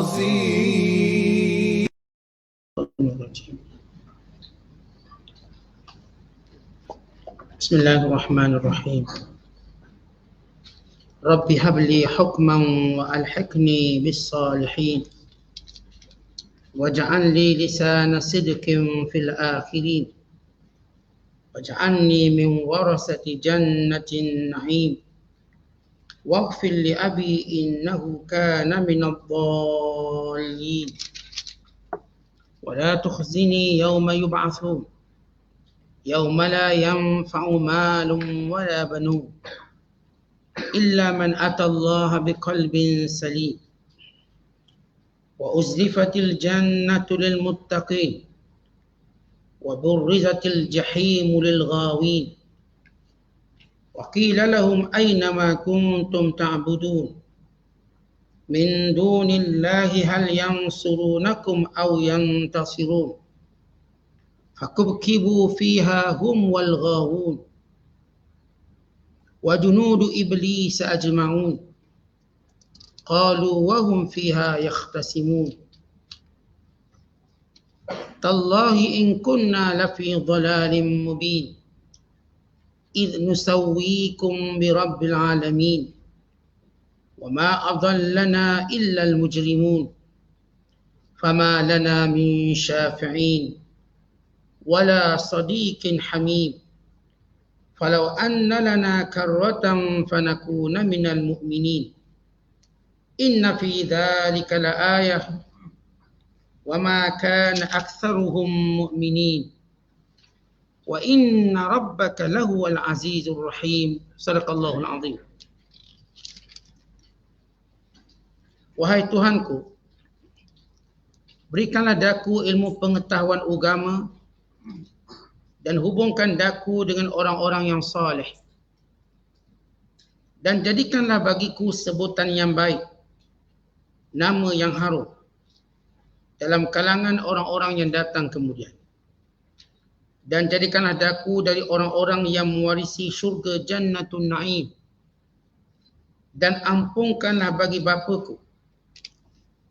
العظيم. بسم الله الرحمن الرحيم. رب هب لي حكما وألحقني بالصالحين واجعل لي لسان صدق في الآخرين واجعلني من ورثة جنة النعيم واغفر لأبي إنه كان من الضالين ولا تخزني يوم يبعثون يوم لا ينفع مال ولا بنون إلا من أتى الله بقلب سليم وأزلفت الجنة للمتقين وبرزت الجحيم للغاوين وقيل لهم أين ما كنتم تعبدون من دون الله هل ينصرونكم أو ينتصرون فكبكبوا فيها هم والغاوون وجنود إبليس أجمعون قالوا وهم فيها يختصمون تالله إن كنا لفي ضلال مبين إذ نسويكم برب العالمين وما أضلنا إلا المجرمون فما لنا من شافعين ولا صديق حميم فلو أن لنا كرة فنكون من المؤمنين إن في ذلك لآية وما كان أكثرهم مؤمنين وإن ربك لهو العزيز الرحيم. صدق الله العظيم. Wahai Tuhanku, berikanlah daku ilmu pengetahuan agama dan hubungkan daku dengan orang-orang yang saleh. Dan jadikanlah bagiku sebutan yang baik, nama yang harum dalam kalangan orang-orang yang datang kemudian. Dan jadikanlah daku dari orang-orang yang mewarisi syurga Jannatun Na'im. Dan ampunkanlah bagi bapaku,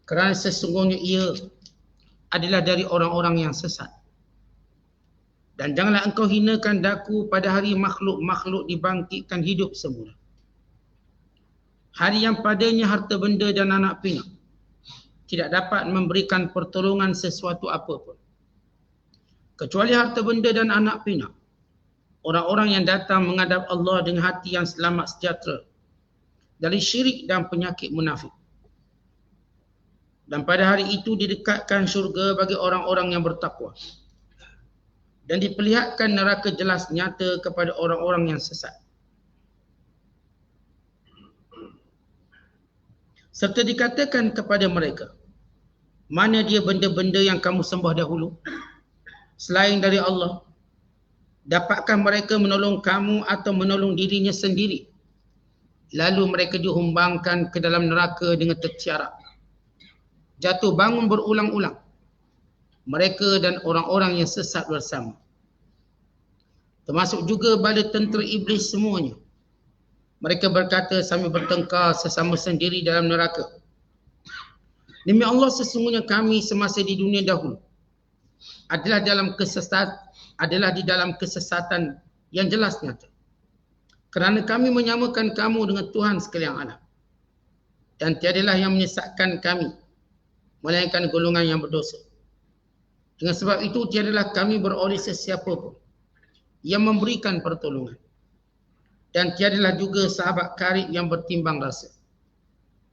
kerana sesungguhnya ia adalah dari orang-orang yang sesat. Dan janganlah engkau hinakan daku pada hari makhluk-makhluk dibangkitkan hidup semula. Hari yang padanya harta benda dan anak pinak tidak dapat memberikan pertolongan sesuatu apapun. Kecuali harta benda dan anak pinak, orang-orang yang datang menghadap Allah dengan hati yang selamat sejahtera dari syirik dan penyakit munafik. Dan pada hari itu didekatkan syurga bagi orang-orang yang bertakwa. Dan diperlihatkan neraka jelas nyata kepada orang-orang yang sesat. Serta dikatakan kepada mereka, mana dia benda-benda yang kamu sembah dahulu selain dari Allah? Dapatkah mereka menolong kamu atau menolong dirinya sendiri? Lalu mereka dihumbangkan ke dalam neraka dengan tertiarap, jatuh bangun berulang-ulang, mereka dan orang-orang yang sesat bersama. Termasuk juga bala tentera iblis semuanya. Mereka berkata sambil bertengkar sesama sendiri dalam neraka, demi Allah, sesungguhnya kami semasa di dunia dahulu adalah di dalam kesesatan yang jelas nyata. Kerana kami menyamakan kamu dengan Tuhan sekalian alam. Dan tiadalah yang menyesatkan kami melainkan golongan yang berdosa. Dengan sebab itu tiadalah kami beroleh sesiapa pun yang memberikan pertolongan. Dan tiadalah juga sahabat karib yang bertimbang rasa.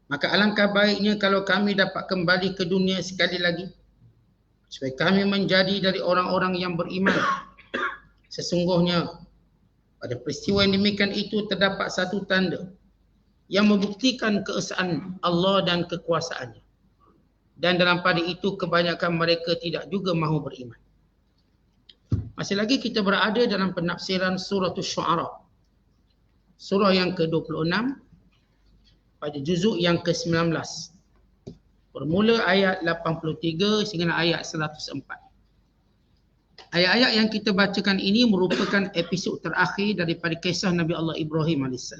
Maka alangkah baiknya kalau kami dapat kembali ke dunia sekali lagi, supaya kami menjadi dari orang-orang yang beriman. Sesungguhnya pada peristiwa yang demikian itu terdapat satu tanda yang membuktikan keesaan Allah dan kekuasaannya. Dan dalam pada itu kebanyakan mereka tidak juga mahu beriman. Masih lagi kita berada dalam penafsiran surah Asy-Syu'ara, surah yang ke-26 pada juzuk yang ke-19, bermula ayat 83 sehingga ayat 104. Ayat-ayat yang kita bacakan ini merupakan episod terakhir daripada kisah Nabi Allah Ibrahim AS.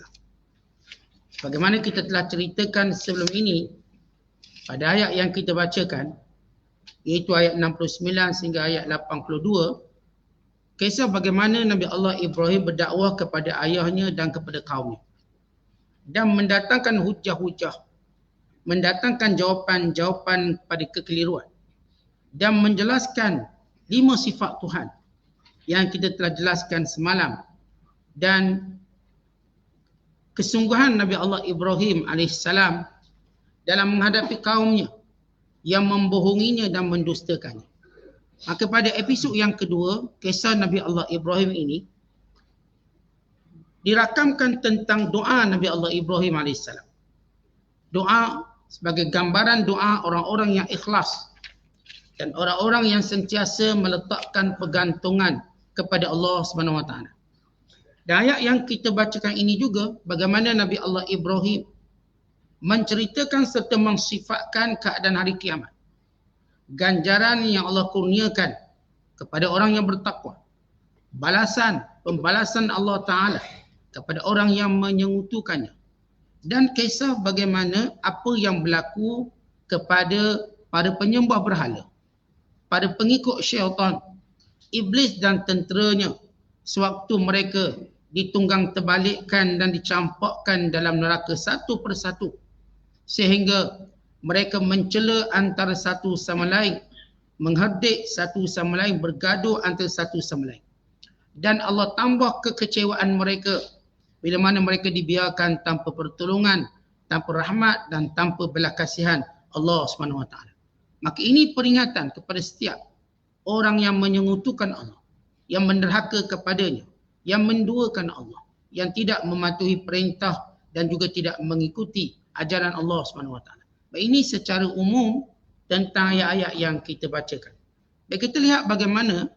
Bagaimana kita telah ceritakan sebelum ini, Pada ayat yang kita bacakan, iaitu ayat 69 sehingga ayat 82, kisah bagaimana Nabi Allah Ibrahim berdakwah kepada ayahnya dan kepada kaumnya. Dan mendatangkan hujah-hujah, mendatangkan jawapan-jawapan pada kekeliruan. Dan menjelaskan 5 sifat Tuhan yang kita telah jelaskan semalam. Dan kesungguhan Nabi Allah Ibrahim AS dalam menghadapi kaumnya yang membohonginya dan mendustakannya. Maka pada episod yang kedua, kisah Nabi Allah Ibrahim ini dirakamkan tentang doa Nabi Allah Ibrahim AS. Doa sebagai gambaran doa orang-orang yang ikhlas dan orang-orang yang sentiasa meletakkan pergantungan kepada Allah SWT. Dan ayat yang kita bacakan ini juga bagaimana Nabi Allah Ibrahim menceritakan serta mensifatkan keadaan hari kiamat. Ganjaran yang Allah kurniakan kepada orang yang bertakwa. Pembalasan Allah Ta'ala kepada orang yang menyengutukannya. Dan kisah bagaimana apa yang berlaku kepada para penyembah berhala, pada pengikut syaitan, iblis dan tenteranya sewaktu mereka ditunggang terbalikkan dan dicampakkan dalam neraka satu persatu sehingga mereka mencela antara satu sama lain, mengherdik satu sama lain, bergaduh antara satu sama lain. Dan Allah tambah kekecewaan mereka bila mana mereka dibiarkan tanpa pertolongan, tanpa rahmat dan tanpa belas kasihan Allah SWT. Maka ini peringatan kepada setiap orang yang menyengutukan Allah, yang menderhaka kepadanya, yang menduakan Allah, yang tidak mematuhi perintah dan juga tidak mengikuti ajaran Allah SWT. Ini secara umum tentang ayat-ayat yang kita bacakan. Dan kita lihat bagaimana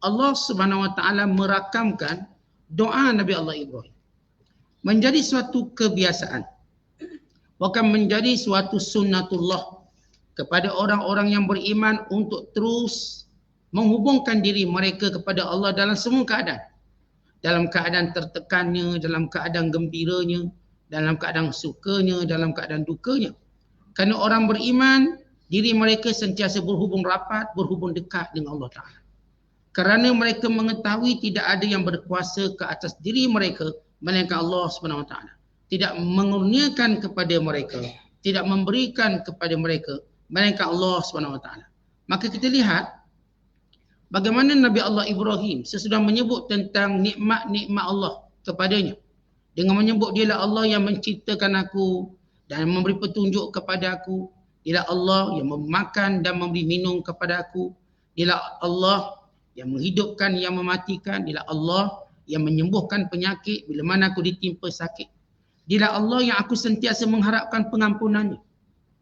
Allah SWT merakamkan doa Nabi Allah Ibrahim menjadi suatu kebiasaan, bahkan menjadi suatu sunnatullah kepada orang-orang yang beriman untuk terus menghubungkan diri mereka kepada Allah dalam semua keadaan. Dalam keadaan tertekannya, dalam keadaan gembiranya, dalam keadaan sukanya, dalam keadaan dukanya. Kerana orang beriman, diri mereka sentiasa berhubung rapat, berhubung dekat dengan Allah Ta'ala. Kerana mereka mengetahui tidak ada yang berkuasa ke atas diri mereka melainkan Allah SWT. Tidak mengurniakan kepada mereka, tidak memberikan kepada mereka melainkan Allah SWT. Maka kita lihat bagaimana Nabi Allah Ibrahim sesudah menyebut tentang nikmat-nikmat Allah kepadanya, dengan menyebut dialah Allah yang menciptakan aku dan memberi petunjuk kepada aku, dialah Allah yang memakan dan memberi minum kepada aku, dialah Allah yang menghidupkan, yang mematikan, dialah Allah yang menyembuhkan penyakit bila mana aku ditimpa sakit, dialah Allah yang aku sentiasa mengharapkan pengampunannya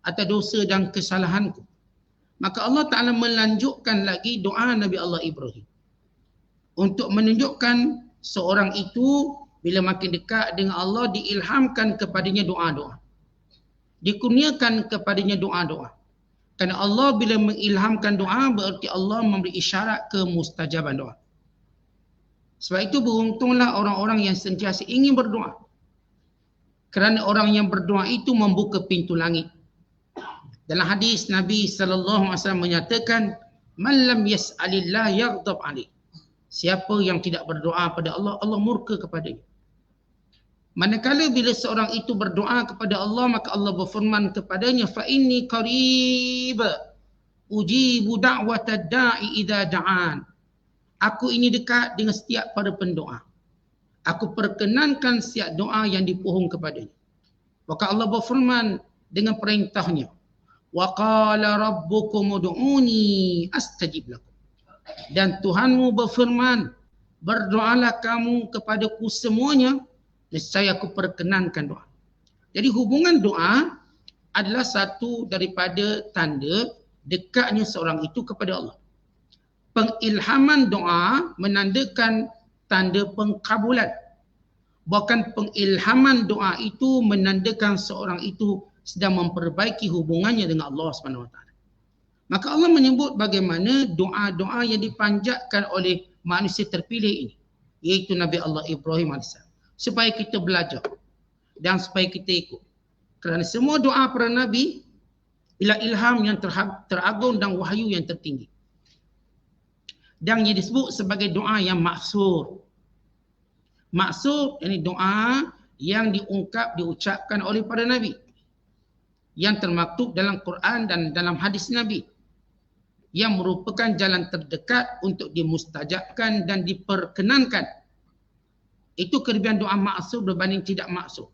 atas dosa dan kesalahanku. Maka Allah Ta'ala melanjutkan lagi doa Nabi Allah Ibrahim untuk menunjukkan seorang itu bila makin dekat dengan Allah diilhamkan kepadanya doa-doa, dikurniakan kepadanya doa-doa. Kerana Allah bila mengilhamkan doa berarti Allah memberi isyarat kemustajaban doa. Sebab itu beruntunglah orang-orang yang sentiasa ingin berdoa. Kerana orang yang berdoa itu membuka pintu langit. Dalam hadis Nabi SAW menyatakan, "Man lam yas'alillah yaghdab alaih." Siapa yang tidak berdoa pada Allah, Allah murka kepadanya. Manakala bila seorang itu berdoa kepada Allah, maka Allah berfirman kepadanya, "Fa inni qarib ujibu da'watad da'i idza da'an." Aku ini dekat dengan setiap para pendoa. Aku perkenankan setiap doa yang dipohong kepadanya. Maka Allah berfirman dengan perintahnya, "Wa qala rabbukum ud'uni astajib lakum." Dan Tuhanmu berfirman, "Berdoalah kamu kepadaku semuanya, nescaya aku perkenankan doa." Jadi hubungan doa adalah satu daripada tanda dekatnya seorang itu kepada Allah. Pengilhaman doa menandakan tanda pengkabulan. Bahkan pengilhaman doa itu menandakan seorang itu sedang memperbaiki hubungannya dengan Allah SWT. Maka Allah menyebut bagaimana doa-doa yang dipanjatkan oleh manusia terpilih ini, iaitu Nabi Allah Ibrahim AS, supaya kita belajar dan supaya kita ikut. Kerana semua doa para Nabi Ialah ilham yang teragung dan wahyu yang tertinggi. Dan ia disebut sebagai doa yang maksur. Maksur ini doa yang diucapkan oleh para Nabi. Yang termaktub dalam Quran dan dalam hadis Nabi. Yang merupakan jalan terdekat untuk dimustajabkan dan diperkenankan. Itu kelebihan doa maksur berbanding tidak maksur.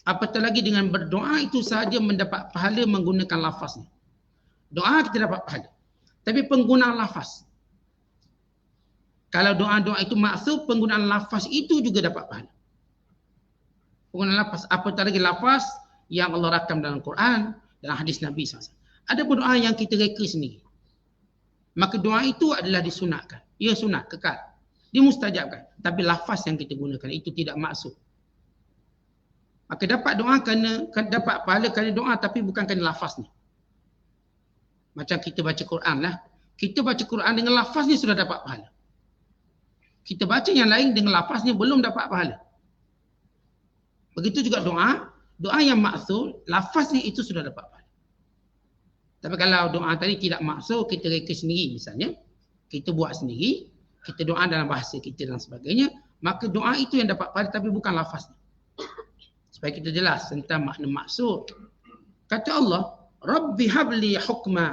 Apatah lagi dengan berdoa itu sahaja mendapat pahala menggunakan lafaznya. Doa kita dapat pahala. Tapi penggunaan lafaz. Kalau doa-doa itu maksud, penggunaan lafaz itu juga dapat pahala. Penggunaan lafaz. Apatah lagi lafaz yang Allah rakam dalam Quran, dalam hadis Nabi SAW. Ada doa yang kita reka sendiri. Maka doa itu adalah disunatkan. Ia sunat, kekal. Dimustajabkan. Tapi lafaz yang kita gunakan itu tidak maksud. Maka dapat doa dapat pahala kerana doa tapi bukan kerana lafaznya. Macam kita baca Quran lah. Kita baca Quran dengan lafaznya sudah dapat pahala. Kita baca yang lain dengan lafaznya belum dapat pahala. Begitu juga doa. Doa yang maksud, lafaznya itu sudah dapat pahala. Tapi kalau doa tadi tidak maksud, kita reka sendiri misalnya. Kita buat sendiri. Kita doa dalam bahasa kita dan sebagainya. Maka doa itu yang dapat pahala tapi bukan lafaznya. Supaya kita jelas tentang makna maksud. Kata Allah, Rabbi habli hukma.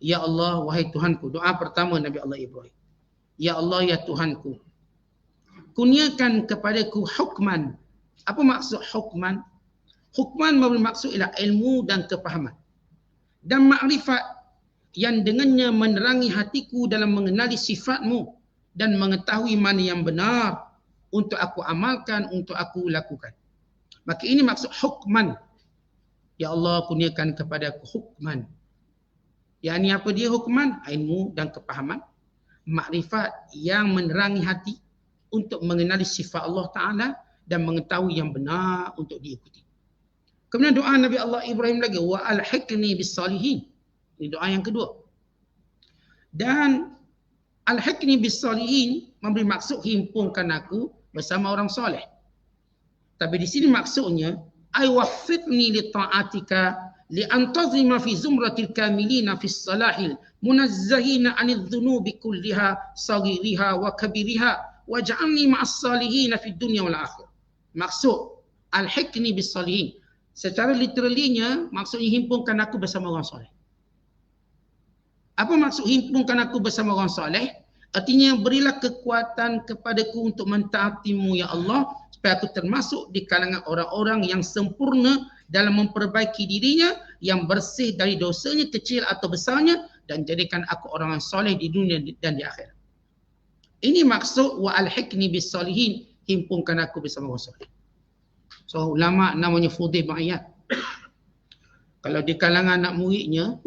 Ya Allah, wahai Tuhanku. Doa pertama Nabi Allah Ibrahim. Ya Allah, ya Tuhanku. Kurniakan kepadaku hukman. Apa maksud hukman? Hukman bermaksud ialah ilmu dan kepahaman. Dan makrifat yang dengannya menerangi hatiku dalam mengenali sifatmu. Dan mengetahui mana yang benar untuk aku amalkan, untuk aku lakukan. Maka ini maksud hukman. Ya Allah, kurniakan kepada aku hukman. Yang ini apa dia hukman? Ilmu dan kepahaman. Makrifat yang menerangi hati untuk mengenali sifat Allah Ta'ala dan mengetahui yang benar untuk diikuti. Kemudian doa Nabi Allah Ibrahim lagi. Wa alhiqni bis salihin. Ini doa yang kedua. Dan alhiqni bis salihin memberi maksud himpunkan aku bersama orang soleh. Tapi di sini maksudnya ay waffiqni li ta'atika li antazima fi zumratil kamilina fi salahil munazzahina 'anil dhunubi kulliha saghiriha wa kabiriha waj'alni ma'as salihin fi dunya wal akhirah. Maksud alhiqni bis salihin secara literalinya maksudnya himpunkan aku bersama orang soleh. Apa maksud himpunkan aku bersama orang soleh? Artinya berilah kekuatan kepadaku untuk mentaatimu ya Allah supaya aku termasuk di kalangan orang-orang yang sempurna dalam memperbaiki dirinya, yang bersih dari dosanya kecil atau besarnya dan jadikan aku orang yang soleh di dunia dan di akhirat. Ini maksud wa alhiqni bis salihin, himpunkan aku bersama orang soleh. So ulama namanya Fudail bin Iyad. Kalau di kalangan anak muridnya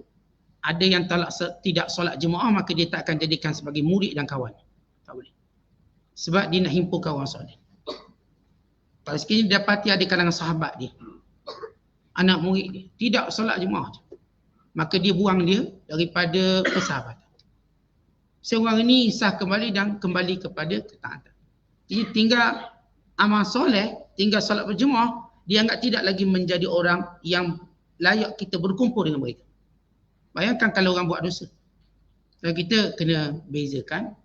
ada yang tidak solat jemaah, maka dia tak akan jadikan sebagai murid dan kawan. Tak boleh. Sebab dia nak himpunkan orang soleh. Kalau sekiranya dapati ada kalangan sahabat dia, anak murid dia, tidak solat jemaah, maka dia buang dia daripada persahabatan. Seorang ini sah kembali dan kembali kepada ketaatan. Jadi tinggal amal soleh, tinggal solat berjemaah, dia anggap tidak lagi menjadi orang yang layak kita berkumpul dengan mereka. Bayangkan kalau orang buat dosa. Dan kita kena bezakan.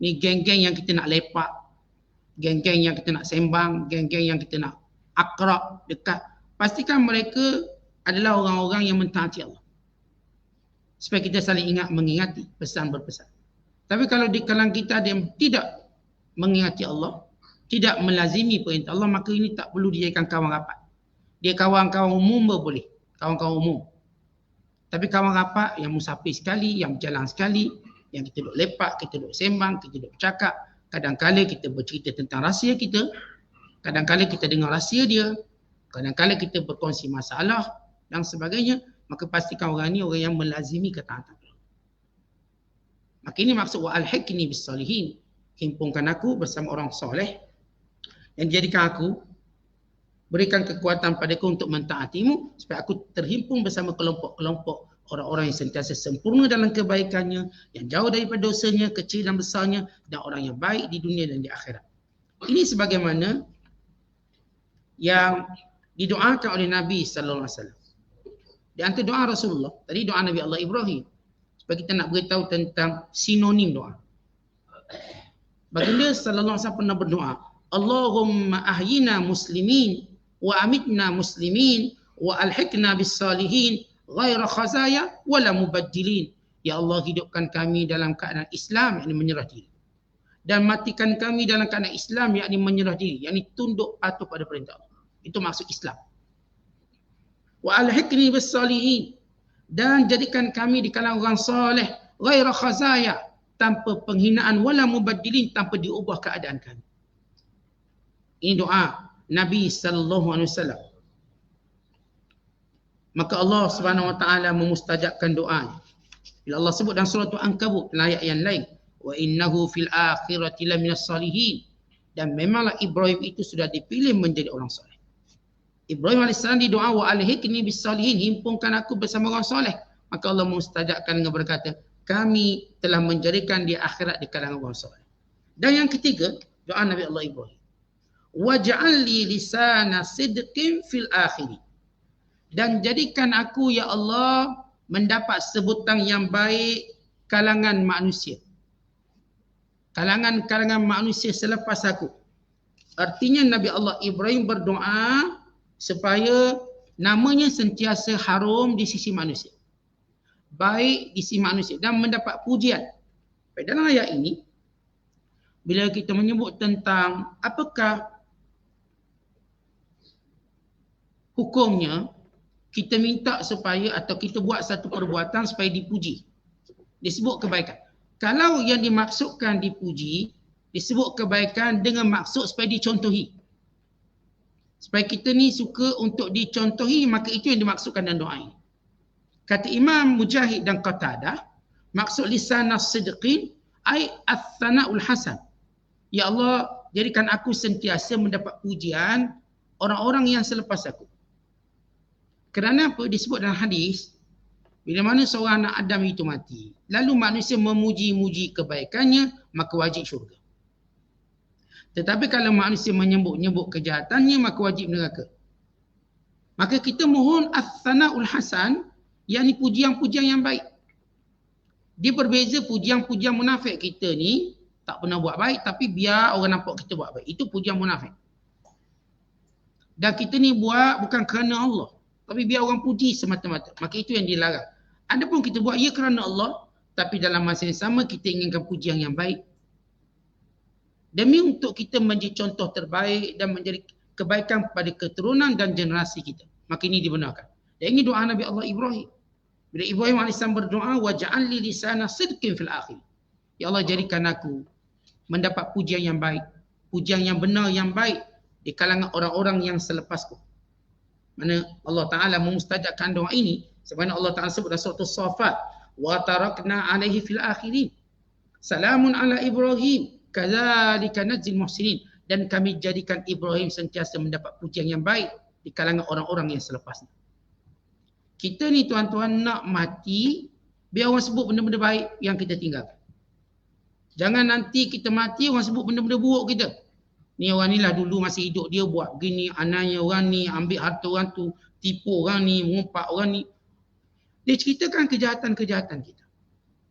Ni geng-geng yang kita nak lepak. Geng-geng yang kita nak sembang. Geng-geng yang kita nak akrab, dekat. Pastikan mereka adalah orang-orang yang mentaati Allah. Supaya kita saling ingat mengingati pesan berpesan. Tapi kalau di kalangan kita ada yang tidak mengingati Allah, tidak melazimi perintah Allah, maka ini tak perlu dijadikan kawan rapat. Dia kawan-kawan umum boleh. Kawan-kawan umum. Tapi kawan rapat yang musafir sekali, yang berjalan sekali, yang kita duduk lepak, kita duduk sembang, kita duduk bercakap. Kadang-kadang kita bercerita tentang rahsia kita. Kadang-kadang kita dengar rahsia dia. Kadang-kadang kita berkongsi masalah dan sebagainya. Maka pastikan orang ni orang yang melazimi ketaatan. Maka ini maksud wa alhiqni bis salihin. Himpunkan aku bersama orang soleh. Yang jadikan aku, berikan kekuatan padaku untuk mentaatimu supaya aku terhimpun bersama kelompok-kelompok orang-orang yang sentiasa sempurna dalam kebaikannya, yang jauh daripada dosanya, kecil dan besarnya, dan orang yang baik di dunia dan di akhirat. Ini sebagaimana yang didoakan oleh Nabi sallallahu alaihi wasallam. Di antara doa Rasulullah, tadi doa Nabi Allah Ibrahim. Supaya kita nak beritahu tentang sinonim doa. Baginda sallallahu alaihi wasallam pernah berdoa, Allahumma ahyina muslimin wa amitna muslimin wa alhiqna bis salihin ghaira khazaya wala mubaddilin. Ya Allah, hidupkan kami dalam keadaan Islam, yakni menyerah diri. Dan matikan kami dalam keadaan Islam, yakni menyerah diri, yakni tunduk patuh pada perintah Allah. Itu maksud Islam. Wa alhiqni bis salihin, dan jadikan kami di kalangan orang soleh ghaira khazaya, tanpa penghinaan, wala mubaddilin, tanpa diubah keadaan kami. Ini doa Nabi sallallahu alaihi wasallam. Maka Allah Subhanahu wa taala memustajabkan doanya. Bila Allah sebut dalam surah Al-Ankabut ayat yang lain, wa innahu fil akhirati laminas salihin, dan memanglah Ibrahim itu sudah dipilih menjadi orang soleh. Ibrahim AS di doa wa alhiqni bis salihin, himpunkan aku bersama orang soleh. Maka Allah mustajabkan dengan berkata, kami telah menjadikan di akhirat di kalangan orang soleh. Dan yang ketiga, doa Nabi Allah Ibrahim, waj'al li lisana sidqin fil akhir, dan jadikan aku ya Allah mendapat sebutan yang baik kalangan manusia. Kalangan manusia selepas aku. Artinya Nabi Allah Ibrahim berdoa supaya namanya sentiasa harum di sisi manusia, baik di sisi manusia, dan mendapat pujian. Dalam ayat ini, bila kita menyebut tentang apakah hukumnya, kita minta supaya atau kita buat satu perbuatan supaya dipuji, disebut kebaikan. Kalau yang dimaksudkan dipuji, disebut kebaikan dengan maksud supaya dicontohi, supaya kita ni suka untuk dicontohi, maka itu yang dimaksudkan dalam doa ini. Kata Imam Mujahid dan Qatadah, maksud lisanas sidqin ay ats-tsana'ul hasan. Ya Allah, jadikan aku sentiasa mendapat pujian orang-orang yang selepas aku. Kerana apa? Disebut dalam hadis, bila mana seorang anak Adam itu mati, lalu manusia memuji-muji kebaikannya, maka wajib syurga. Tetapi kalau manusia menyebut-nyebut kejahatannya, maka wajib neraka. Maka kita mohon ats-tsana'ul hasan, yakni pujian-pujian yang baik. Dia berbeza pujian-pujian munafik. Kita ni tak pernah buat baik, tapi biar orang nampak kita buat baik. Itu pujian munafik. Dan kita ni buat bukan kerana Allah, tapi biar orang puji semata-mata. Maka itu yang dilarang. Adapun kita buat ya kerana Allah, tapi dalam masa yang sama kita inginkan pujian yang baik, demi untuk kita menjadi contoh terbaik dan menjadi kebaikan pada keturunan dan generasi kita. Maka ini dibenarkan. Dan ini doa Nabi Allah Ibrahim. Bila Ibrahim AS berdoa, waj'al li lisana sidqin fil akhir. Ya Allah, jadikan aku mendapat pujian yang baik, pujian yang benar yang baik di kalangan orang-orang yang selepasku. Mana Allah Ta'ala memustajabkan doa ini, sebagaimana Allah Ta'ala sebut dalam surah As-Saffat, wa tarakna alaihi fil akhirin. Salamun ala Ibrahim, kadzalika najzil muhsinin, dan kami jadikan Ibrahim sentiasa mendapat pujian yang baik di kalangan orang-orang yang selepasnya. Kita ni tuan-tuan nak mati, biar orang sebut benda-benda baik yang kita tinggalkan. Jangan nanti kita mati orang sebut benda-benda buruk kita. Ni orang ni lah dulu masih hidup dia buat begini, anaknya orang ni, ambil harta orang tu, tipu orang ni, mengumpat orang ni. Dia ceritakan kejahatan-kejahatan kita.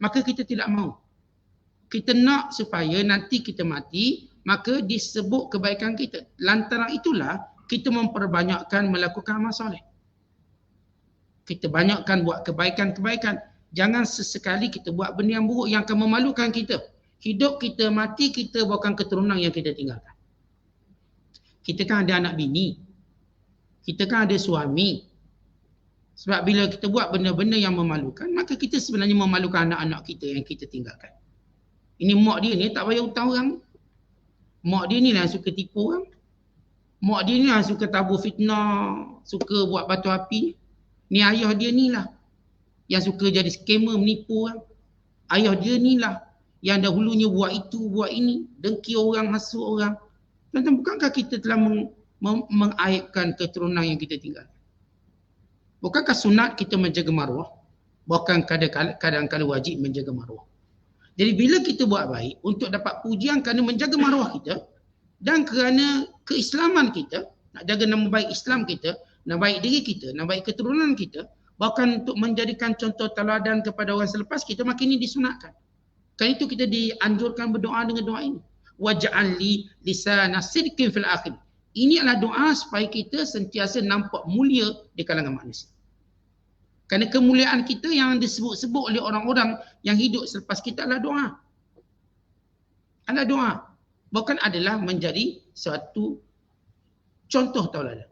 Maka kita tidak mahu. Kita nak supaya nanti kita mati, maka disebut kebaikan kita. Lantaran itulah kita memperbanyakkan melakukan amal soleh. Kita banyakkan buat kebaikan-kebaikan. Jangan sesekali kita buat benda yang buruk yang akan memalukan kita. Hidup kita, mati kita, bukan keturunan yang kita tinggalkan. Kita kan ada anak bini. Kita kan ada suami. Sebab bila kita buat benda-benda yang memalukan, maka kita sebenarnya memalukan anak-anak kita yang kita tinggalkan. Ini mak dia ni tak bayar hutang orang. Mak dia ni lah yang suka tipu orang. Mak dia ni lah suka tabur fitnah, suka buat batu api. Ni ayah dia ni lah yang suka jadi skamer, menipu orang. Ayah dia ni lah yang dahulunya buat itu, buat ini, dengki orang, hasut orang. Tuan-tuan, bukankah kita telah mengaibkan keturunan yang kita tinggal? Bukankah sunat kita menjaga maruah? Bukan kadang-kadang wajib menjaga maruah. Jadi bila kita buat baik untuk dapat pujian kerana menjaga maruah kita dan kerana keislaman kita, nak jaga nama baik Islam kita, nak baik diri kita, nak baik keturunan kita, Bahkan untuk menjadikan contoh teladan kepada orang selepas kita, makin ini disunatkan. Kan itu kita dianjurkan berdoa dengan doa ini. Waj'al li lisana sidqin fil akhir. Ini adalah doa supaya kita sentiasa nampak mulia di kalangan manusia. Kerana kemuliaan kita yang disebut-sebut oleh orang-orang yang hidup selepas kita adalah doa. Adalah doa. Bukan adalah menjadi suatu contoh tauladan.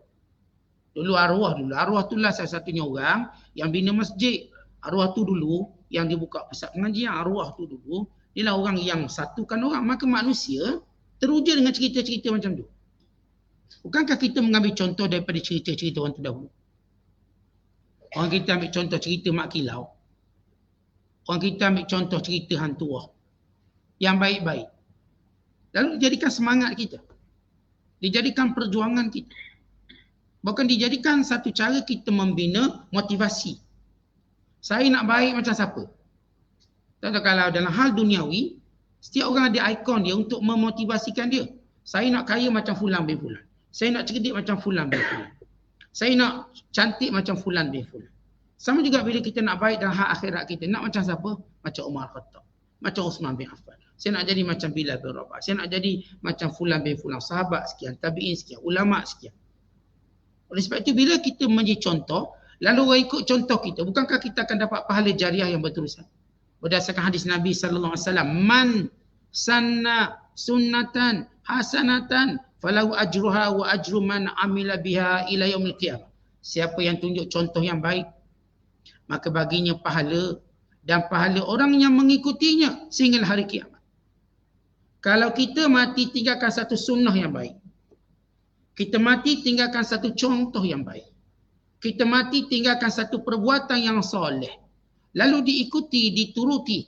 Dulu arwah itulah salah satunya orang yang bina masjid. Arwah tu dulu yang dibuka pusat pengajian. Arwah tu dulu dia lah orang yang satukan orang. Maka manusia teruja dengan cerita-cerita macam tu. Bukankah kita mengambil contoh daripada cerita-cerita orang terdahulu? Orang kita ambil contoh cerita Mak Kilau. Orang kita ambil contoh cerita hantu yang baik-baik. Lalu dijadikan semangat kita. Dijadikan perjuangan kita. Bahkan dijadikan satu cara kita membina motivasi. Saya nak baik macam siapa? Tak, kalau dalam hal duniawi, setiap orang ada ikon dia untuk memotivasikan dia. Saya nak kaya macam Fulan bin Fulan. Saya nak cerdik macam Fulan bin Fulan. Saya nak cantik macam Fulan bin Fulan. Sama juga bila kita nak baik dalam hal akhirat kita. Nak macam siapa? Macam Umar Khattab. Macam Uthman bin Affan. Saya nak jadi macam Bilal bin Rabah. Saya nak jadi macam Fulan bin Fulan. Sahabat sekian, tabi'in sekian, ulama sekian. Oleh sebab itu bila kita menjadi contoh, lalu orang ikut contoh kita, bukankah kita akan dapat pahala jariah yang berterusan? Berdasarkan hadis Nabi SAW, man sanna sunnatan hasanatan falahu ajruha wa ajru man amila biha ila yaumil qiyamah. Siapa yang tunjuk contoh yang baik, maka baginya pahala dan pahala orang yang mengikutinya sehingga hari kiamat. Kalau kita mati tinggalkan satu sunnah yang baik, kita mati tinggalkan satu contoh yang baik, kita mati tinggalkan satu perbuatan yang soleh, lalu diikuti, dituruti,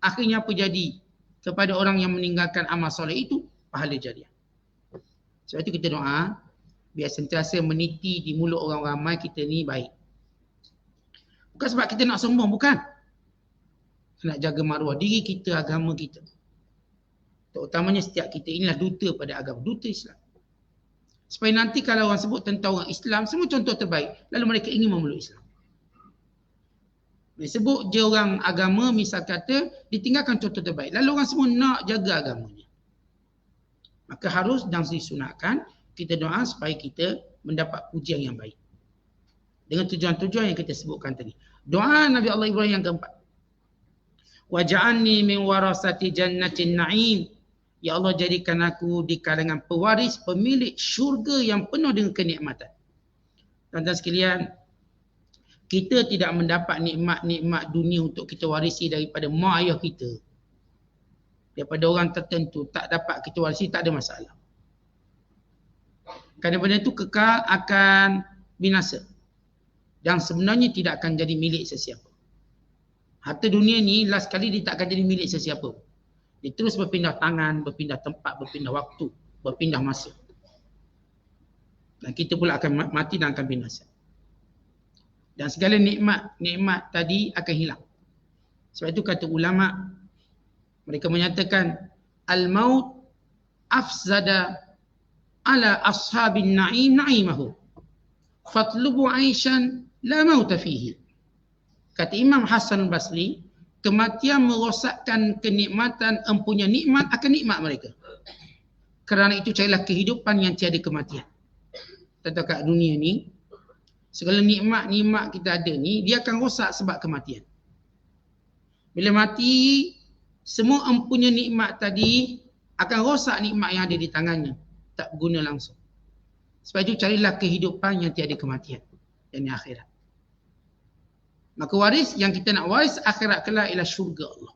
akhirnya apa jadi kepada orang yang meninggalkan amal soleh itu? Pahala jariah. Sebab itu kita doa biar sentiasa meniti di mulut orang ramai kita ni baik. Bukan sebab kita nak sombong, bukan. Nak jaga maruah diri kita, agama kita. Terutamanya setiap kita inilah duta pada agama, duta Islam. Supaya nanti kalau orang sebut tentang orang Islam, semua contoh terbaik, lalu mereka ingin memeluk Islam. Dia sebut je orang agama, misal kata, ditinggalkan contoh terbaik. Lalu orang semua nak jaga agamanya. Maka harus dan disunatkan, kita doa supaya kita mendapat pujian yang baik. Dengan tujuan-tujuan yang kita sebutkan tadi. Doa Nabi Allah Ibrahim yang keempat. Waj'alni min warasati jannatin na'im. Ya Allah, jadikan aku di kalangan pewaris pemilik syurga yang penuh dengan kenikmatan. Tuan-tuan sekalian, kita tidak mendapat nikmat-nikmat dunia untuk kita warisi daripada mak ayah kita. Daripada orang tertentu, tak dapat kita warisi, tak ada masalah. Kerana benda itu kekal akan binasa. Dan sebenarnya tidak akan jadi milik sesiapa. Harta dunia ni last kali dia tak akan jadi milik sesiapa. Dia terus berpindah tangan, berpindah tempat, berpindah waktu, berpindah masa. Dan kita pula akan mati dan akan binasa. Dan segala nikmat tadi akan hilang. Sebab itu kata ulama, mereka menyatakan al-maut afzada ala ashabin na'im na'imahu. Fatlubu aishan la mauta fihi. Kata Imam Hasan Basri, kematian merosakkan kenikmatan empunya nikmat akan nikmat mereka. Kerana itu carilah kehidupan yang tiada kematian. Tentang kat dunia ni, segala nikmat-nikmat kita ada ni, dia akan rosak sebab kematian. Bila mati, semua empunya nikmat tadi akan rosak nikmat yang ada di tangannya. Tak berguna langsung. Sebab itu carilah kehidupan yang tiada kematian. Dan akhirat. Maka waris yang kita nak waris akhirat kelak ialah syurga Allah.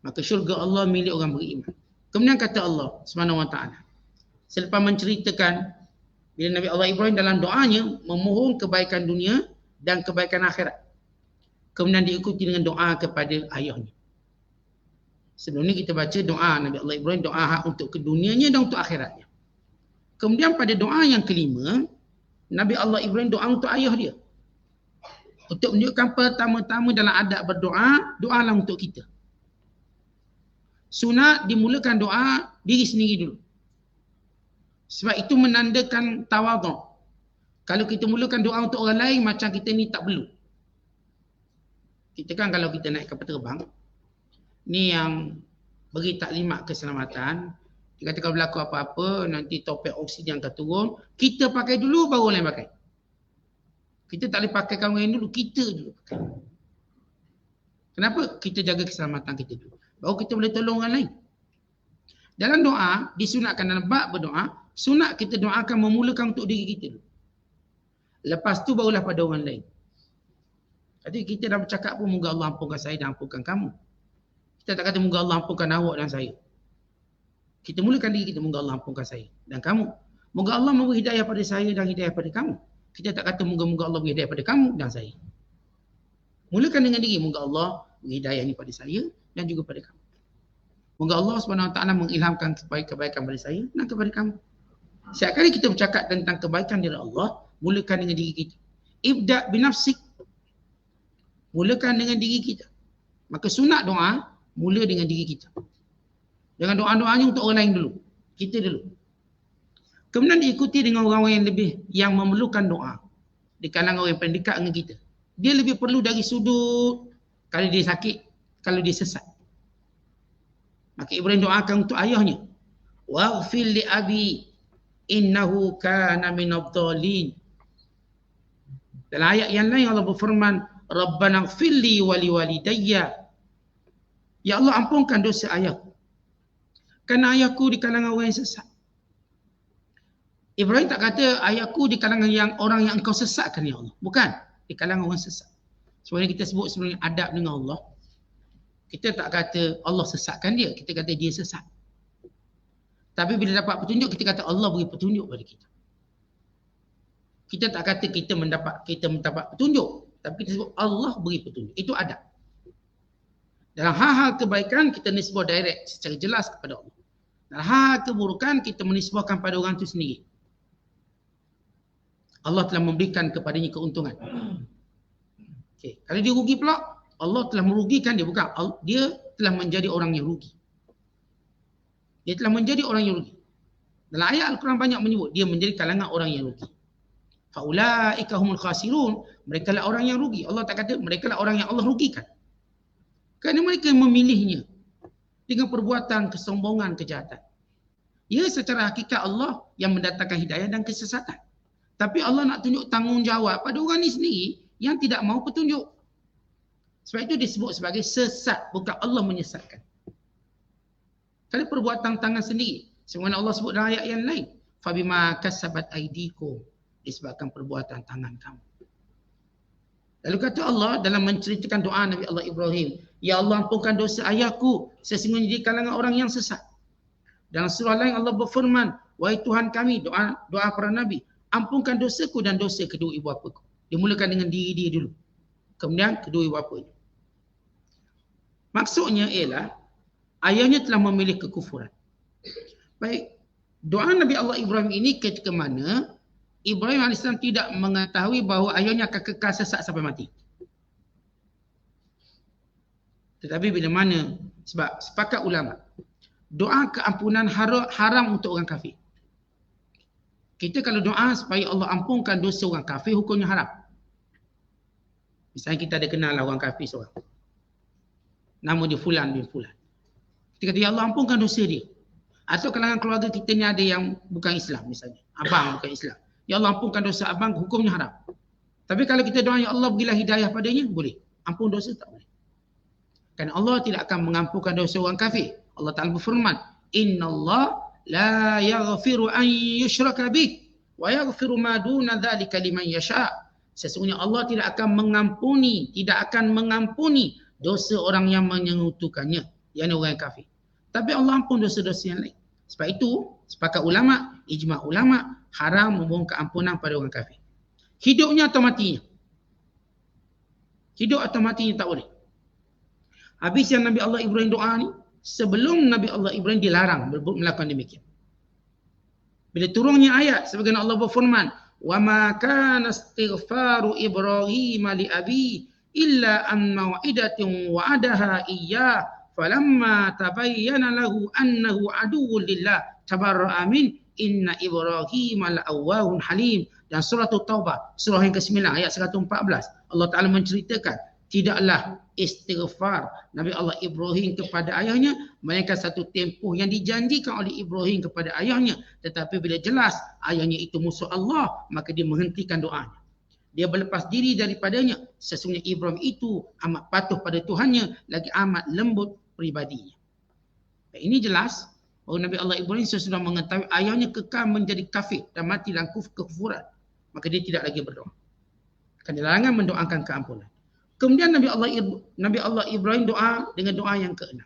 Maka syurga Allah milik orang beriman. Kemudian kata Allah SWT, selepas menceritakan bila Nabi Allah Ibrahim dalam doanya memohon kebaikan dunia dan kebaikan akhirat. Kemudian diikuti dengan doa kepada ayahnya. Sebelum ni kita baca doa Nabi Allah Ibrahim, doa untuk ke dunianya dan untuk akhiratnya. Kemudian pada doa yang kelima, Nabi Allah Ibrahim doa untuk ayah dia. Untuk menunjukkan pertama-tama dalam adab berdoa, doalah untuk kita. Sunat dimulakan doa diri sendiri dulu. Sebab itu menandakan tawaduk. Kalau kita mulakan doa untuk orang lain, macam kita ni tak perlu. Kita kan kalau kita naik kapal terbang, ni yang beri taklimat keselamatan, dia kata kalau berlaku apa-apa, nanti topik oksigen akan turun, kita pakai dulu baru orang lain pakai. Kita tak boleh pakai orang lain dulu, kita dulu pakai. Kenapa? Kita jaga keselamatan kita dulu. Baru kita boleh tolong orang lain. Dalam doa, disunatkan dalam bab berdoa, sunat kita doakan memulakan untuk diri kita dulu. Lepas tu barulah pada orang lain. Jadi kita dah bercakap pun, moga Allah ampunkan saya dan ampunkan kamu. Kita tak kata moga Allah ampunkan awak dan saya. Kita mulakan diri kita, moga Allah ampunkan saya dan kamu. Moga Allah memberi hidayah pada saya dan hidayah pada kamu. Kita tak kata moga-moga Allah beri hidayah pada kamu dan saya. Mulakan dengan diri, moga Allah beri hidayah ini pada saya dan juga pada kamu. Moga Allah SWT mengilhamkan kebaikan pada saya dan kepada kamu. Setiap kali kita bercakap tentang kebaikan dari Allah, mulakan dengan diri kita. Ibda' binafsik. Mulakan dengan diri kita. Maka sunat doa, mula dengan diri kita. Dengan doa-doanya untuk orang lain dulu. Kita dulu. Kemudian diikuti dengan orang-orang yang lebih, yang memerlukan doa. Di kalangan orang yang paling dekat dengan kita. Dia lebih perlu dari sudut, kalau dia sakit, kalau dia sesat. Maka Ibrahim doakan untuk ayahnya. Waghfir li abi innahu kana minadh-dhalin. Dalam ayat yang lain Allah berfirman, Rabbana ighfirli wa liwalidayya. Ya Allah, ampunkan dosa ayahku. Kerana ayahku di kalangan orang yang sesat. Ibrahim tak kata ayahku di kalangan yang orang yang engkau sesatkan ya Allah. Bukan, di kalangan orang sesat. Sebenarnya kita sebut sebenarnya adab dengan Allah. Kita tak kata Allah sesatkan dia, kita kata dia sesat. Tapi bila dapat petunjuk, kita kata Allah beri petunjuk pada kita. Kita tak kata kita mendapat petunjuk, tapi kita sebut Allah beri petunjuk. Itu adab. Dalam hal-hal kebaikan, kita nisbah direct secara jelas kepada Allah. Dalam hal keburukan, kita menisbahkan pada orang itu sendiri. Allah telah memberikan kepadanya keuntungan. Okay. Kalau dia rugi pula, Allah telah merugikan dia. Bukan, dia telah menjadi orang yang rugi. Dia telah menjadi orang yang rugi. Dalam ayat Al-Quran banyak menyebut, dia menjadi kalangan orang yang rugi. Faulaika humul khasirun. Mereka lah orang yang rugi. Allah tak kata mereka lah orang yang Allah rugikan. Kerana mereka memilihnya dengan perbuatan kesombongan, kejahatan. Ya, secara hakikat Allah yang mendatangkan hidayah dan kesesatan. Tapi Allah nak tunjuk tanggungjawab pada orang ni sendiri yang tidak mahu petunjuk. Sebab itu disebut sebagai sesat, bukan Allah menyesatkan. Kalau perbuatan tangan sendiri, sebagaimana Allah sebut dalam ayat yang lain, fabima kasabat aydikum, disebabkan perbuatan tangan kamu. Lalu kata Allah dalam menceritakan doa Nabi Allah Ibrahim, ya Allah, ampunkan dosa ayahku, sesungguhnya di kalangan orang yang sesat. Dalam surah lain Allah berfirman, wahai Tuhan kami, doa para nabi, ampunkan dosaku dan dosa kedua ibu bapaku. Dimulakan dengan diri dia dulu, kemudian kedua ibu bapanya. Maksudnya ialah ayahnya telah memilih kekufuran. Baik, doa Nabi Allah Ibrahim ini ketika mana Ibrahim AS tidak mengetahui bahawa ayahnya akan kekal sesat sampai mati. Tetapi bila mana, sebab sepakat ulama, doa keampunan haram untuk orang kafir. Kita kalau doa supaya Allah ampunkan dosa orang kafir, hukumnya haram. Misalnya kita ada kenal lah orang kafir seorang. Nama dia Fulan bin Fulan. Kita kata, ya Allah, ampunkan dosa dia. Atau kalangan keluarga kita ni ada yang bukan Islam misalnya. Abang bukan Islam. Ya Allah, ampunkan dosa abang, hukumnya haram. Tapi kalau kita doa, ya Allah, berilah hidayah padanya, boleh. Ampun dosa, tak boleh. Kerana Allah tidak akan mengampunkan dosa orang kafir. Allah Ta'ala berfirman, Inna Allah la yaghfiru an yushraka bih wa yaghfiru ma duna dhalika liman yasha'. Sesungguhnya Allah tidak akan mengampuni dosa orang yang menyekutukannya, yakni orang yang kafir. Tapi Allah ampun dosa-dosa yang lain. Sebab itu, sepakat ulama, ijma' ulama, haram memohon keampunan pada orang kafir. Hidupnya atau matinya. Hidup atau matinya tak boleh. Habis yang Nabi Allah Ibrahim doa ni, sebelum Nabi Allah Ibrahim dilarang melakukan demikian. Bila turunnya ayat, sebagaimana Allah berfirman, وَمَا كَانَ اسْتِغْفَارُ إِبْرَاهِيمَ لِأَبِيهِ إِلَّا أَنْ مَوْعِدَةٍ وَعَدَهَا إِيَّاهُ فَلَمَّا تَبَيَّنَ لَهُ أَنَّهُ عَدُوٌّ لِلَّهِ تَبَرَّأَ مِنْهُ inna Ibrahim la'awwahun halim. Dan surah Taubah, surah yang ke-9 ayat 114, Allah Ta'ala menceritakan tidaklah istighfar Nabi Allah Ibrahim kepada ayahnya melainkan satu tempoh yang dijanjikan oleh Ibrahim kepada ayahnya, tetapi bila jelas ayahnya itu musuh Allah, maka dia menghentikan doanya. Dia berlepas diri daripadanya. Sesungguhnya Ibrahim itu amat patuh pada Tuhannya, lagi amat lembut pribadinya. Ini jelas bahawa Nabi Allah Ibrahim sesudah mengetahui ayahnya kekal menjadi kafir dan mati dalam kekufuran, maka dia tidak lagi berdoa. Kerana larangan mendoakan keampunan. Kemudian Nabi Allah Ibrahim doa dengan doa yang ke-6.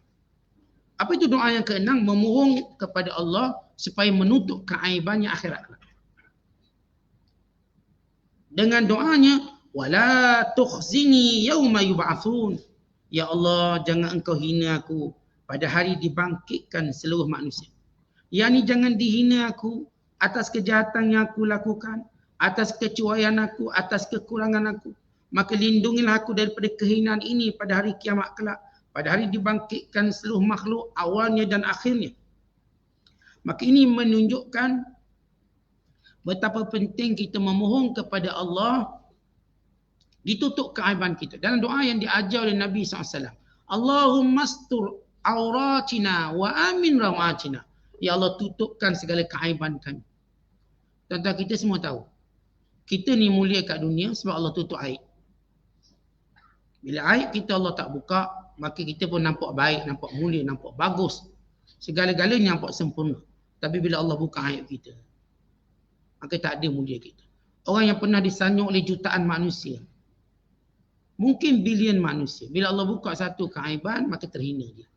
Apa itu doa yang ke-6? Memohon kepada Allah supaya menutup keaibannya akhirat. Dengan doanya, wala tukhzini yauma yub'atsun. Ya Allah, jangan engkau hina aku pada hari dibangkitkan seluruh manusia. Yani jangan dihina aku atas kejahatan yang aku lakukan, atas kecuaian aku, atas kekurangan aku. Maka lindungilah aku daripada kehinaan ini pada hari kiamat kelak, pada hari dibangkitkan seluruh makhluk awalnya dan akhirnya. Maka ini menunjukkan betapa penting kita memohon kepada Allah ditutup keaiban kita. Dalam doa yang diajar oleh Nabi SAW, Allahumma astur auratina wa amin rawatina. Ya Allah, tutupkan segala keaiban kami. Tuan-tuan, kita semua tahu, kita ni mulia kat dunia sebab Allah tutup aib. Bila aib kita Allah tak buka, maka kita pun nampak baik, nampak mulia, nampak bagus. Segala-galanya nampak sempurna. Tapi bila Allah buka aib kita, maka tak ada mulia kita. Orang yang pernah disanjung oleh jutaan manusia, mungkin bilion manusia, bila Allah buka satu keaiban, maka terhina dia.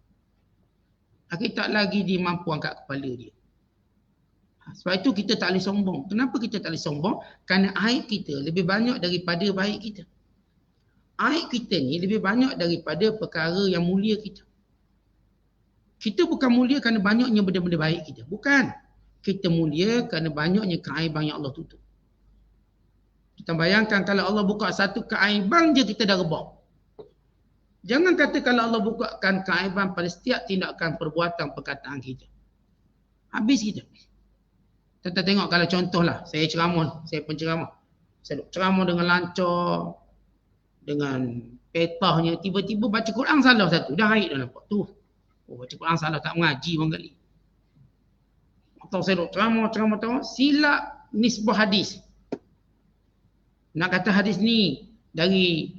Maka tak lagi dia mampu angkat kepala dia. Sebab itu kita tak boleh sombong. Kenapa kita tak boleh sombong? Kerana aib kita lebih banyak daripada baik kita. Aib kita ni lebih banyak daripada perkara yang mulia kita. Kita bukan mulia kerana banyaknya benda-benda baik kita. Bukan. Kita mulia kerana banyaknya keaiban yang Allah tutup. Kita bayangkan kalau Allah buka satu keaiban je kita dah rebah. Jangan kata kalau Allah bukakan keaiban pada setiap tindakan, perbuatan, perkataan kita. Habis kita. Kita tengok kalau contohlah, saya ceramah, saya penceramah. Saya ceramah dengan lancar, dengan petahnya, tiba-tiba baca Quran salah satu. Dah aib dah nampak. Tu. Oh, baca Quran salah, tak mengaji pun kali. Atau saya ceramah, silap nisbah hadis. Nak kata hadis ni dari,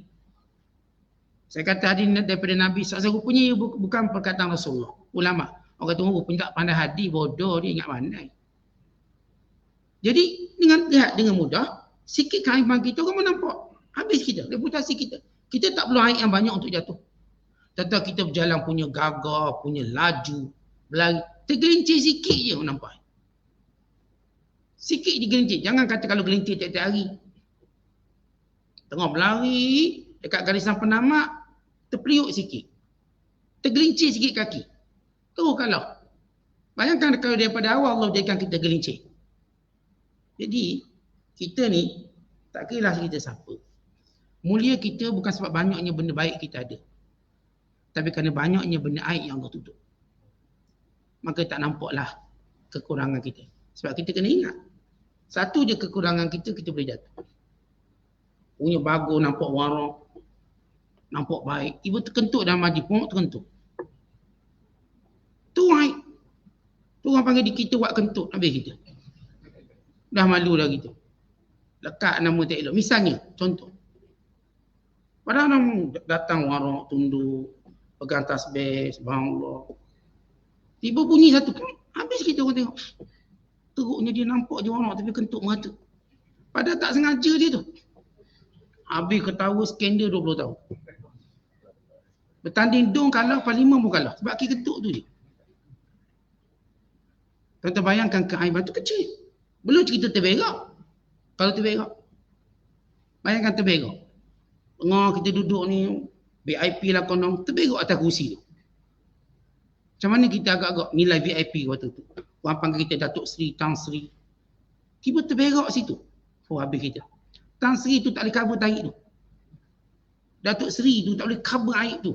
saya kata hadis daripada Nabi SAW, rupanya bukan perkataan Rasulullah. Ulama. Orang kata, rupanya tak pandai hadis, bodoh dia, ingat pandai. Jadi, lihat dengan mudah, sikit keaiban kita, orang menampak. Habis kita, reputasi kita. Kita tak perlu aib yang banyak untuk jatuh. Tentu kita berjalan punya gagah, punya laju, berlari. Tergelincir sikit je orang nampak. Sikit digelincir. Jangan kata kalau gelincir tiap-tiap hari. Tengah berlari, dekat garisan penamak, terpeliuk sikit. Tergelincir sikit kaki. Terus kalah. Bayangkan kalau daripada awal Allah jadikan kita gelincir. Jadi, kita ni, tak kira lah kita siapa. Mulia kita bukan sebab banyaknya benda baik kita ada. Tapi kerana banyaknya benda aib yang Allah tutup. Maka tak nampaklah kekurangan kita. Sebab kita kena ingat. Satu je kekurangan kita, kita boleh jatuh. Punya bagus, nampak warak. Nampak baik. Ibu terkentut dalam majlis, pun terkentut. Tu aib. Tu orang panggil di kita buat kentut. Habis kita. Dah malu dah kita. Lekat nama tak elok. Misalnya, contoh. Padahal orang datang warak, tunduk, pegang tasbih, subhanallah. Tiba bunyi satu, habis kita orang tengok. Teruknya dia nampak je warak tapi kentut mata. Padahal tak sengaja dia tu. Habis ketawa skandal 20 tahun. Bertanding dong kalah, parlimen pun kalah. Sebab kentut tu je. Tuan-tuan bayangkan keaiban tu kecil. Belum cerita terberak. Kalau terberak. Bayangkan terberak. Tengah kita duduk ni, VIP lah konon, terberak atas kursi tu. Macam mana kita agak-agak nilai VIP waktu tu. Orang panggil kita Datuk Seri, Tan Sri. Tiba terberak situ. Oh, habis kita. Tan Sri tu tak boleh cover tarik tu. Datuk Seri tu tak boleh cover aib tu.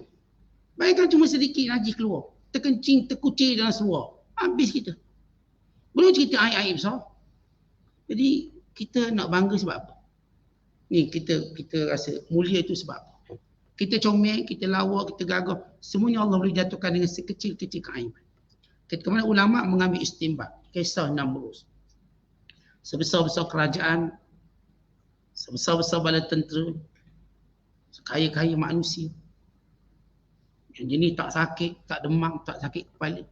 Bayangkan cuma sedikit najis keluar. Terkencing, terkucir dalam seluar. Habis kita. Belum cerita aib-aib besar. Jadi kita nak bangga sebab apa? Ni kita rasa mulia itu sebab apa? Kita comel, kita lawak, kita gagah. Semuanya Allah boleh jatuhkan dengan sekecil-kecil keaiban. Kemudian ulama mengambil istimbat. Kisah Namrus. Sebesar-besar kerajaan, sebesar-besar bala tentera, sekaya-kaya manusia. Yang jenis tak sakit, tak demam, tak sakit kepala.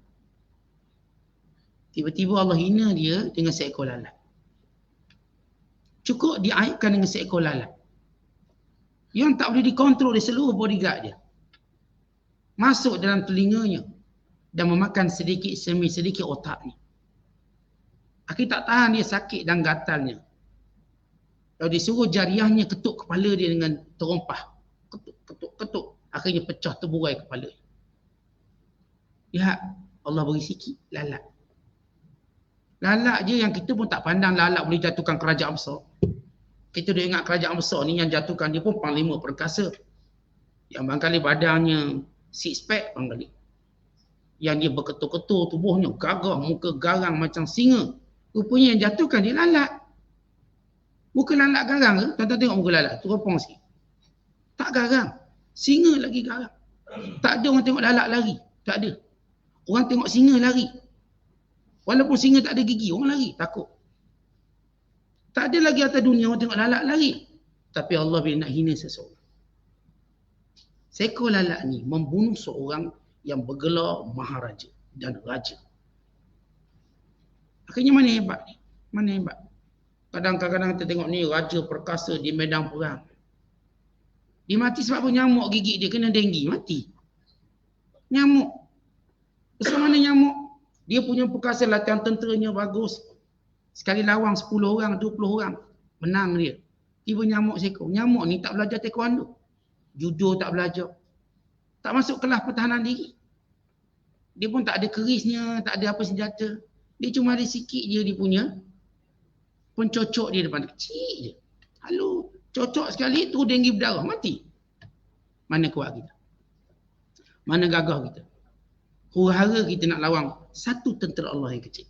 Tiba-tiba Allah hina dia dengan seekor lalat. Cukup diaibkan dengan seekor lalat yang tak boleh dikontrol oleh seluruh bodyguard dia. Masuk dalam telinganya dan memakan sedikit otaknya. Akhir tak tahan dia sakit dan gatalnya. Lalu disuruh jariahnya ketuk kepala dia dengan terompah. Ketuk. Akhirnya pecah terburai kepala. Lihat, Allah beri sikit lalat. Lalat je yang kita pun tak pandang lalat boleh jatuhkan kerajaan besar. Kita dah ingat kerajaan besar ni yang jatuhkan dia pun panglima perkasa. Yang barangkali badannya six pack barangkali. Yang dia berketul-ketul tubuhnya, gagah, muka garang macam singa. Rupanya yang jatuhkan dia lalat. Muka lalat garang ke? Tuan-tuan tengok muka lalat, teropong sikit. Tak garang. Singa lagi garang. Tak ada orang tengok lalat lari. Tak ada. Orang tengok singa lari. Walaupun singa tak ada gigi, orang lari, takut. Tak ada lagi atas dunia orang tengok lalat lari. Tapi Allah bila nak hina seseorang. Seekor lalat ni membunuh seorang yang bergelar maharaja dan raja. Akhirnya mana hebat ni? Mana hebat? Kadang-kadang kita tengok ni raja perkasa di medan perang. Dia mati sebab apa? Nyamuk gigit dia, kena denggi, mati. Nyamuk. Sebab mana nyamuk? Dia punya perkasa, latihan tenteranya bagus. Sekali lawang 10 orang, 20 orang. Menang dia. Tiba nyamuk seekor. Nyamuk ni tak belajar taekwondo. Judo tak belajar. Tak masuk kelas pertahanan diri. Dia pun tak ada kerisnya, tak ada apa senjata. Dia cuma ada sikit je dia punya pencocok dia depan. Kecil je. Halo. Cocok sekali tu denggi berdarah. Mati. Mana kuat kita? Mana gagah kita? Huru-hara kita nak lawang satu tentera Allah yang kecil.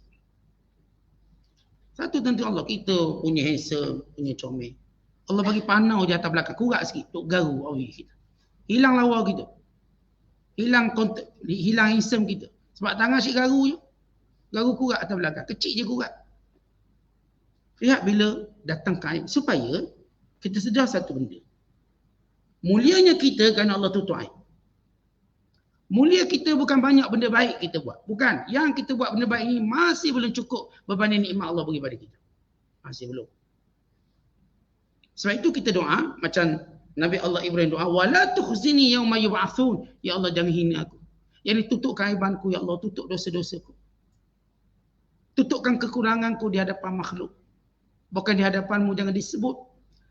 Satu tentera Allah. Kita punya handsome, punya comel. Allah bagi panau je atas belakang. Kurat sikit. Tok garu awi kita. Hilang lawa kita. Hilang handsome kita. Sebab tangan asyik garu je. Garu kurat atas belakang. Kecil je kurat. Lihat bila datang kain. Supaya kita sedar satu benda. Mulianya kita kerana Allah tutup aib. Mulia kita bukan banyak benda baik kita buat. Bukan. Yang kita buat benda baik ni masih belum cukup berbanding nikmat Allah bagi pada kita. Masih belum. Sebab itu kita doa macam Nabi Allah Ibrahim doa, wala tukhzini yauma yub'atsun. Ya Allah jangan hina aku. Yang ini tutup keaibanku ya Allah, tutup dosa-dosaku. Tutupkan kekuranganku di hadapan makhluk. Bukan di hadapanmu, jangan disebut.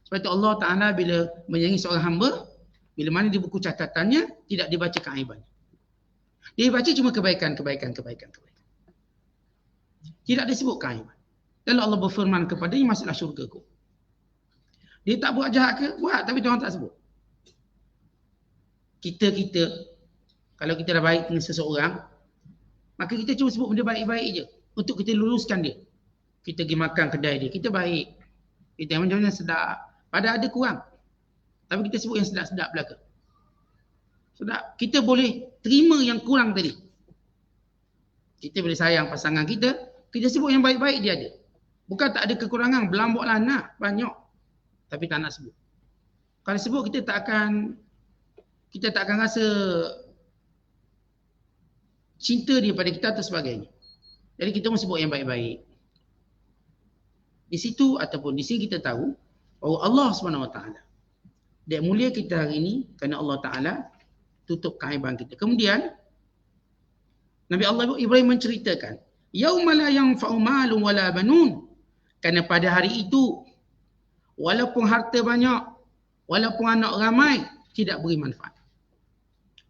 Sebab itu Allah Ta'ala bila menyayangi seorang hamba, bila mana di buku catatannya tidak dibaca keaibannya. Dia baca cuma kebaikan. Tidak disebut keaiban. Lalu Allah berfirman kepadanya, masuklah syurgaku. Dia tak buat jahat ke? Buat, tapi Tuhan tak sebut. Kita, kalau kita dah baik dengan seseorang, maka kita cuma sebut benda baik-baik je. Untuk kita luluskan dia. Kita pergi makan kedai dia, kita baik. Kita macam-macam sedap. Padahal ada kurang. Tapi kita sebut yang sedap-sedap belaka. Sedap. Kita boleh terima yang kurang tadi. Kita boleh sayang pasangan kita, kita sebut yang baik-baik dia ada. Bukan tak ada kekurangan, belambok lanah, banyak. Tapi tak nak sebut. Kalau sebut kita tak akan rasa cinta dia pada kita atau sebagainya. Jadi kita mesti sebut yang baik-baik. Di situ ataupun di sini kita tahu bahawa Allah SWT dia mulia kita hari ini kerana Allah Ta'ala tutup keaiban kita. Kemudian Nabi Allah Ibrahim menceritakan, yauma la yanfa'u malun wala banun. Kerana pada hari itu walaupun harta banyak, walaupun anak ramai, tidak beri manfaat.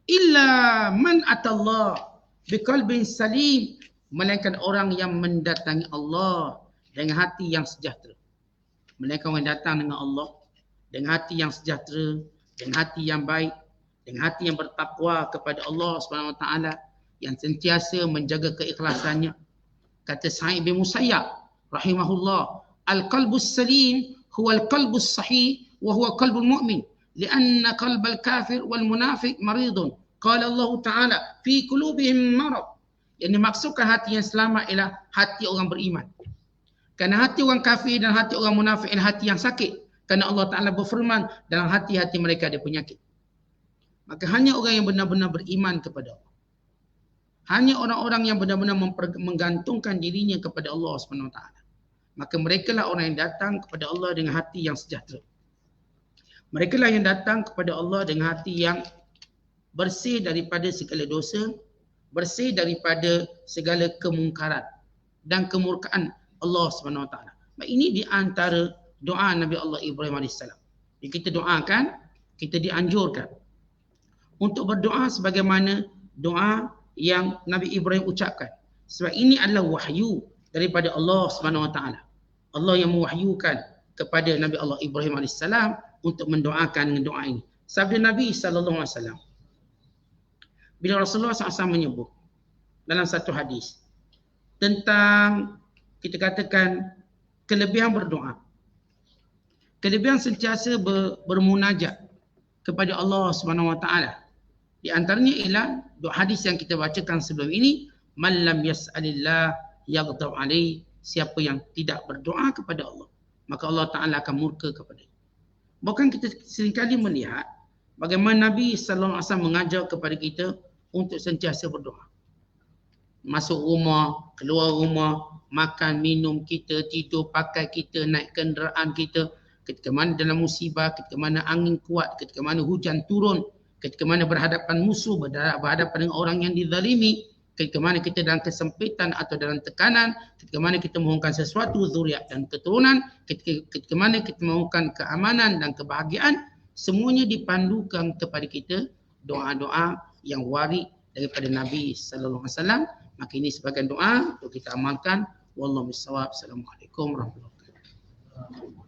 Illa man atallah biqalbin salim, melainkan orang yang mendatangi Allah dengan hati yang sejahtera. Melainkan orang yang datang dengan Allah dengan hati yang sejahtera, dengan hati yang baik, dengan hati yang bertakwa kepada Allah SWT, yang sentiasa menjaga keikhlasannya. Kata Sa'id bin Musayyab rahimahullah, al-qalbus salim huwa al-qalbus sahih wa huwa qalbul mu'min, lianna qalbal kafir wal munafiq maridun. Qala Allah Ta'ala fi qulubihim marad. Yang dimaksudkan hati yang selamat ialah hati orang beriman. Kerana hati orang kafir dan hati orang munafik ialah hati yang sakit. Kerana Allah Ta'ala berfirman, dalam hati-hati mereka ada penyakit. Maka hanya orang yang benar-benar beriman kepada Allah, hanya orang-orang yang benar-benar menggantungkan dirinya kepada Allah SWT, maka mereka lah orang yang datang kepada Allah dengan hati yang sejahtera. Mereka lah yang datang kepada Allah dengan hati yang bersih daripada segala dosa, bersih daripada segala kemungkaran dan kemurkaan Allah SWT. Ini di antara doa Nabi Allah Ibrahim AS. Kita doakan, kita dianjurkan untuk berdoa sebagaimana doa yang Nabi Ibrahim ucapkan. Sebab ini adalah wahyu daripada Allah SWT. Allah yang mewahyukan kepada Nabi Allah Ibrahim AS untuk mendoakan dengan doa ini. Sabda Nabi SAW, bila Rasulullah SAW menyebut dalam satu hadis tentang, kita katakan, kelebihan berdoa, kelebihan sentiasa bermunajat kepada Allah SWT. Di antaranya ialah doa hadis yang kita bacakan sebelum ini, man lam yas'alillah yaghdab alaih, siapa yang tidak berdoa kepada Allah, maka Allah Ta'ala akan murka kepada dia. Bahkan kita seringkali melihat bagaimana Nabi SAW mengajar kepada kita untuk sentiasa berdoa. Masuk rumah, keluar rumah, makan, minum kita, tidur, pakai kita, naik kenderaan kita, ketika mana dalam musibah, ketika mana angin kuat, ketika mana hujan turun, ketika mana berhadapan musuh, berhadapan dengan orang yang dizalimi, ketika mana kita dalam kesempitan atau dalam tekanan, ketika mana kita mohonkan sesuatu, zuriat dan keturunan, ketika mana kita mohonkan keamanan dan kebahagiaan, semuanya dipandukan kepada kita doa-doa yang warid daripada Nabi SAW. Maka ini sebagai doa untuk kita amalkan. Wallahu bissawab. Assalamualaikum warahmatullahi wabarakatuh.